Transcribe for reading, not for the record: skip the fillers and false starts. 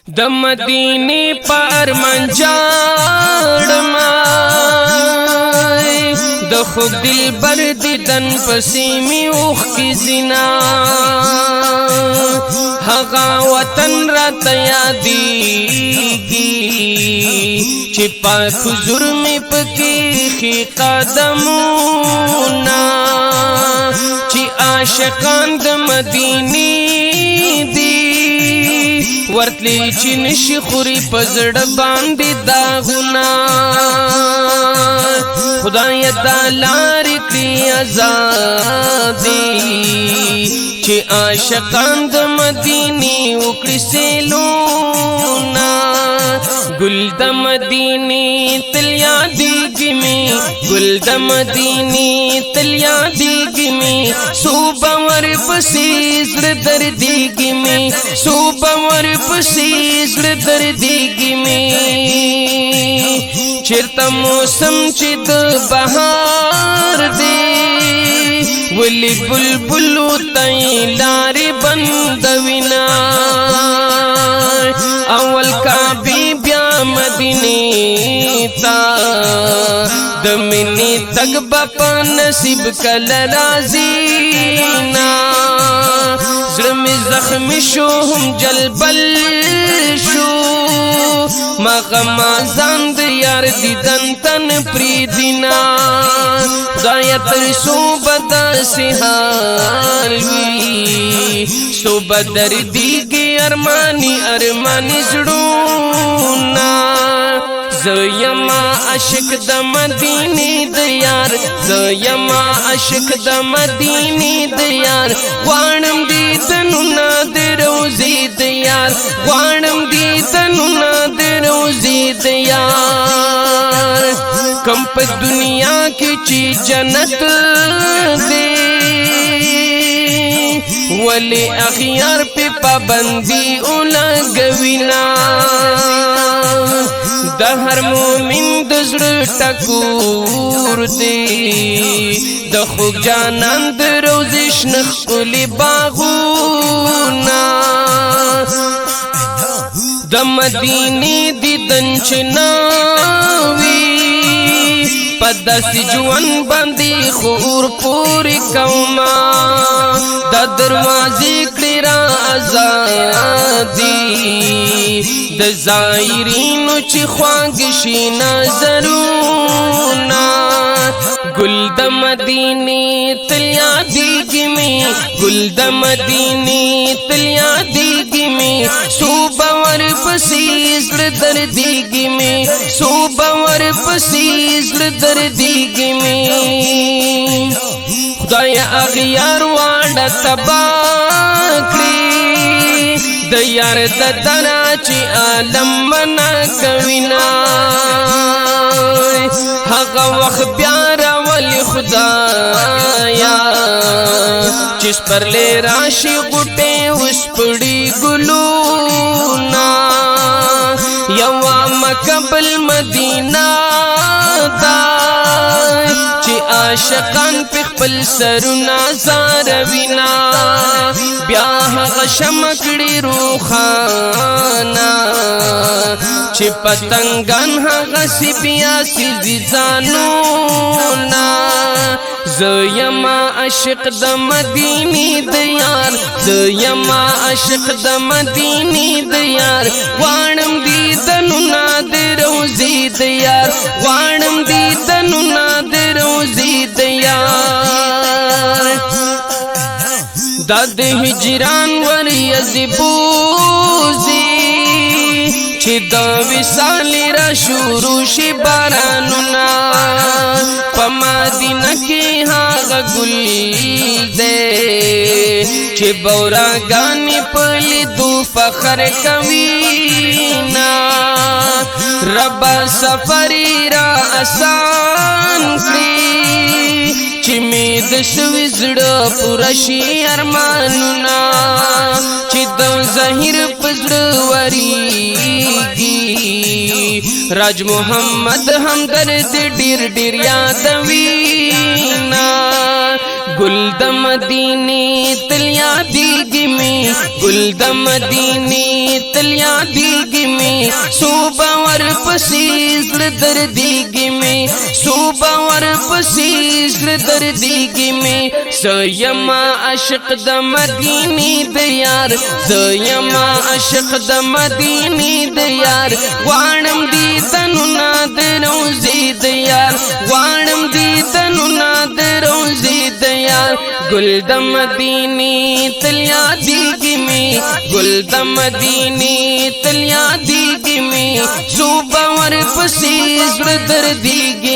د مدینه پر منجاړما د خوب دل بر دیدن پسې می اوخ کی زنا هغه وطن را یادېږي چې پاک حضور می پکې خي قدمونه چې عاشقان د مدینه دی ورتلی چې نشي خوري پزړه باندې داغونه خدای تعالی کړی آزادي چې عاشقان د مدینه وکړي سیلونه گل د مدینه تل یادېږي می گل د مدینه تل یادېږي می صوبه ور پسې زړه دردېږي می صوبه ور پسې زړه دردېږي می چیرته موسم چې د بهار دی ولی بلبلو تای لارې بندوینا اول کعبه بیا مدینه تا د منی تک په نصیب کله راځي نا زړه می زخمی شو هم جلبل شو ما غمازان د یار دیدن تن پریدینا خدای تر سو بدا سحال وی سو بدر دیگی ارمانی ارمانی زړونا زیما عاشق د مدینه د یار زیما عاشق د مدینه د یار غواړم دې تنونه د روزي د یار غواړم دې تنونه د روزي د یار کم په دنیا کې چې جنت دی ولی اخیار په پابندي اولګوینا د هر مومن د زړه ټکور دی د خوږ جانان د روزش نخ کلی باغونا د مدینه دیدن چناوی پداسي جوان باندې خور پوری کوما د دروازې کړي را آزادي د زائرینو چې خواږ شي نظرونه گل د مدینه تل یادېږي می گل د مدینه تل یادېږي می صوبه ور پسې زړه دردېږي می صوبه ور پسې زړه دردېږي می خدای اغیار واړه تبا کړي د یار د دنا چې عالم منا کوینا هغه وخت بیا راولي خدایا چې پر لې راشي غټه وسپړي ګلونا یوا مکبل مدینہ دا چې عاشقان په خپل سرونه زاروینا بیا هغه شمکړي روخانا چې پتنګان هغه سی بیا سی ځانونا زیما عاشق د مدینه د یار زیما عاشق د مدینه د یار غواړم دې تنونه د روزي د یار غواړم دې تنونه د روزي د یار د هجران ور یزبوزي چې د وصال را شروع شي بارانونه په مدینه کې هغه ګل دی چې بوراګانې په لیدو فخر کوي نا رب سفر را آسان کړي چې می د شوي زړه پوره شي ارمانونه چې د ظاهر په زړه وریږي راج محمد همدرد ډیر ډیر یادوینا گل د مدینه تل یادېږي می گل د مدینه तलिया दीगी में सुबह वर पसीज दर्दीगी में सुबह वर पसीज दर्दीगी में सयमा अशक द मदीनी दयार सयमा अशक द मदीनी दयार वाणम दी तनु नाद रोज़ी दयार वाणम दी तनु नाद रोज़ी दयार गुल मदीनी तलिया दीगी में गुल मदीनी तलिया दीगी में सुबह वर पसीज दर्दीगी